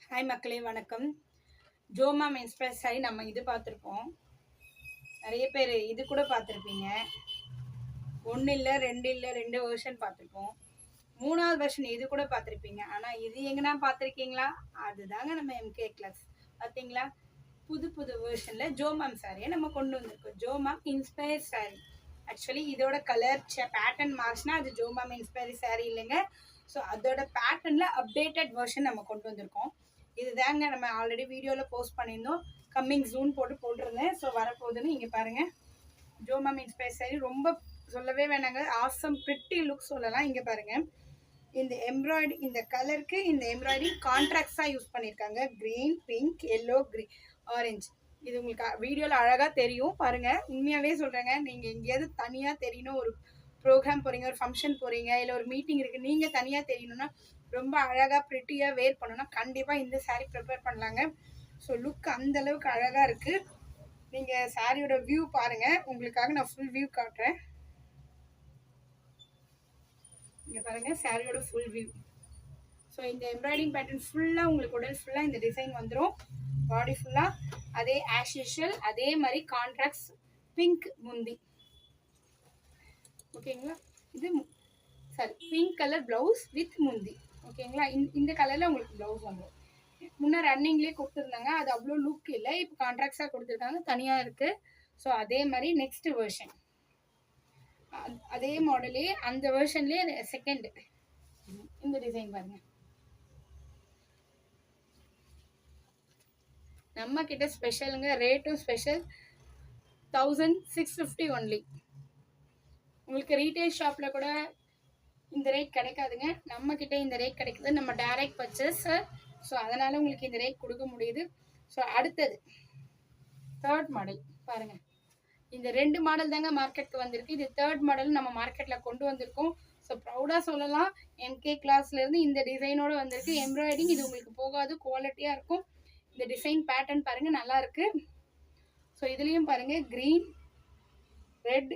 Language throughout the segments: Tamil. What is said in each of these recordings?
ஹாய் மக்களே, வணக்கம். ஜோமாம் இன்ஸ்பயர் சாரி நம்ம இது பார்த்துருப்போம். நிறைய பேர் இது கூட பார்த்துருப்பீங்க. 1 இல்லை 2 இல்லை 2 வெர்ஷன் பார்த்துருப்போம். 3வது வெர்ஷன் இது கூட பார்த்துருப்பீங்க. ஆனால் இது எங்கன்னா பார்த்துருக்கீங்களா? அதுதாங்க நம்ம எம்கே கிளாஸ். பார்த்தீங்களா? புது புது வெர்ஷனில் ஜோமாம் சாரியை நம்ம கொண்டு வந்திருக்கோம். ஜோமாம் இன்ஸ்பயர் சாரி. ஆக்சுவலி இதோட கலர் பேட்டர்ன் மாறிச்சுன்னா அது ஜோமாம் இன்ஸ்பயர் சாரி இல்லைங்க. ஸோ அதோட பேட்டர்னில் அப்டேட்டட் வெர்ஷன் நம்ம கொண்டு வந்திருக்கோம். இதுதாங்க நம்ம ஆல்ரெடி வீடியோவில் போஸ்ட் பண்ணியிருந்தோம். கம்மிங் ஜூன் போட்டிருந்தேன். ஸோ வரப்போகுதுன்னு இங்கே பாருங்கள். ஜோமாம் இன்ஸ்பயர் சாரி ரொம்ப சொல்லவே வேணாங்க. ஆசம் பிரிட்டி லுக் சொல்லலாம். இங்கே பாருங்கள், இந்த எம்ப்ராய்டரி, இந்த கலருக்கு இந்த எம்ப்ராய்டரி கான்ட்ராக்ட்ஸாக யூஸ் பண்ணியிருக்காங்க. Green, pink, yellow, orange. இது உங்களுக்கு வீடியோவில் அழகாக தெரியும் பாருங்கள். உண்மையாகவே சொல்கிறேங்க, நீங்கள் எங்கேயாவது தனியாக தெரியணும், ஒரு ப்ரோக்ராம் போகிறீங்க, ஒரு ஃபங்க்ஷன் போகிறீங்க, இல்லை ஒரு மீட்டிங் இருக்குது, நீங்கள் தனியாக தெரியணும்னா ரொம்ப அழகாக ப்ரிட்டியாக வேர் பண்ணணும்னா கண்டிப்பாக இந்த சாரீ ப்ரிப்பேர் பண்ணலாங்க. ஸோ லுக் அந்தளவுக்கு அழகாக இருக்குது. நீங்கள் சாரியோட வியூ பாருங்கள். உங்களுக்காக நான் ஃபுல் வியூ காட்டுறேன். இங்கே பாருங்கள் சாரியோட ஃபுல் வியூ. ஸோ இந்த எம்ப்ராய்டிங் பேட்டர்ன் ஃபுல்லாக உங்களுக்கு உடல் ஃபுல்லாக இந்த டிசைன் வந்துடும். பாடி ஃபுல்லாக அதே ஆஸ் யூஷுவல் அதே மாதிரி கான்ட்ராக்ட்ஸ் பிங்க் முந்தி. ஓகேங்களா? இது sorry pink colour blouse with முந்தி. ஓகேங்களா? இந்த கலரில் உங்களுக்கு ப்ளவுஸ் வந்துடும். முன்னே ரன்னிங்லேயே கொடுத்துருந்தாங்க, அது அவ்வளோ லுக் இல்லை. இப்போ கான்ட்ராக்ட்ஸாக கொடுத்துருக்காங்க, தனியாக இருக்குது. ஸோ அதே மாதிரி நெக்ஸ்ட் வெர்ஷன் அதே மாடலே அந்த வெர்ஷன்லேயே செகண்ட் இந்த டிசைன் பாருங்கள். நம்ம கிட்ட ஸ்பெஷலுங்க, ரேட்டும் ஸ்பெஷல். 1650 ஒன்லி. உங்களுக்கு ரீட்டைல் ஷாப்பில் கூட இந்த ரேட் கிடைக்காதுங்க. நம்ம கிட்ட இந்த ரேட் கிடைக்குது. நம்ம டைரக்ட் பர்ச்சேஸ். ஸோ அதனால உங்களுக்கு இந்த ரேட் கொடுக்க முடியுது. ஸோ அடுத்தது தேர்ட் மாடல் பாருங்கள். இந்த 2 மாடல் தாங்க மார்க்கெட்டுக்கு வந்திருக்கு. இது தேர்ட் மாடல் நம்ம மார்க்கெட்டில் கொண்டு வந்திருக்கோம். ஸோ ப்ரௌடாக சொல்லலாம், எம்கே கிளாஸ்லேருந்து இந்த டிசைனோடு வந்திருக்கு. எம்ப்ராய்டிங் இது உங்களுக்கு போகாது, குவாலிட்டியாக இருக்கும். இந்த டிசைன் பேட்டர்ன் பாருங்கள், நல்லா இருக்குது. ஸோ இதுலேயும் பாருங்கள், க்ரீன், ரெட்,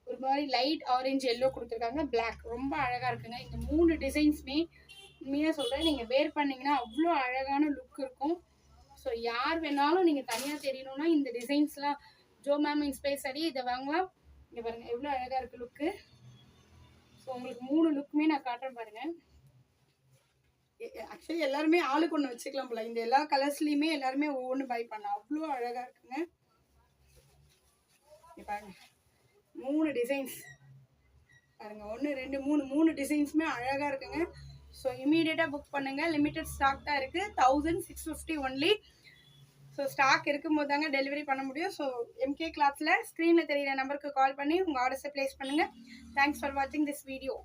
ஒரு மாதிரி லைட் ஆரஞ்சு, எல்லோ கொடுத்துருக்காங்க, பிளாக். ரொம்ப அழகாக இருக்குங்க. இந்த 3 டிசைன்ஸுமே உண்மையாக சொல்கிறேன், நீங்கள் வேர் பண்ணிங்கன்னா அவ்வளோ அழகான லுக் இருக்கும். ஸோ யார் வேணாலும் நீங்கள் தனியாக தெரியணும்னா இந்த டிசைன்ஸ்லாம் ஜோமாம் இன்ஸ்பயர் சாரி இதை வாங்கலாம். இங்கே பாருங்கள் எவ்வளோ அழகாக இருக்குது லுக்கு. ஸோ உங்களுக்கு 3 லுக்குமே நான் காட்டுறேன் பாருங்கள். ஆக்சுவலி எல்லாருமே ஆளுக்கு ஒன்று வச்சுக்கலாம் போல. இந்த எல்லா கலர்ஸ்லேயுமே எல்லாருமே ஒவ்வொன்று பை பண்ணலாம். அவ்வளோ அழகாக இருக்குங்க. பாருங்க 3 டிசைன்ஸ் பாருங்க. 1 2 3 டிசைன்ஸுமே அழகாக இருக்குங்க. ஸோ இமீடியட்டாக புக் பண்ணுங்கள். லிமிட்டட் ஸ்டாக் தான் இருக்குது. 1650 ஒன்லி. ஸோ ஸ்டாக் இருக்கும்போது தாங்க டெலிவரி பண்ண முடியும். ஸோ எம்கே கிளாத்தில் ஸ்க்ரீனில் தெரியிற நம்பருக்கு கால் பண்ணி உங்கள் ஆர்டர்ஸை ப்ளேஸ் பண்ணுங்கள். தேங்க்ஸ் ஃபார் வாட்சிங் திஸ் வீடியோ.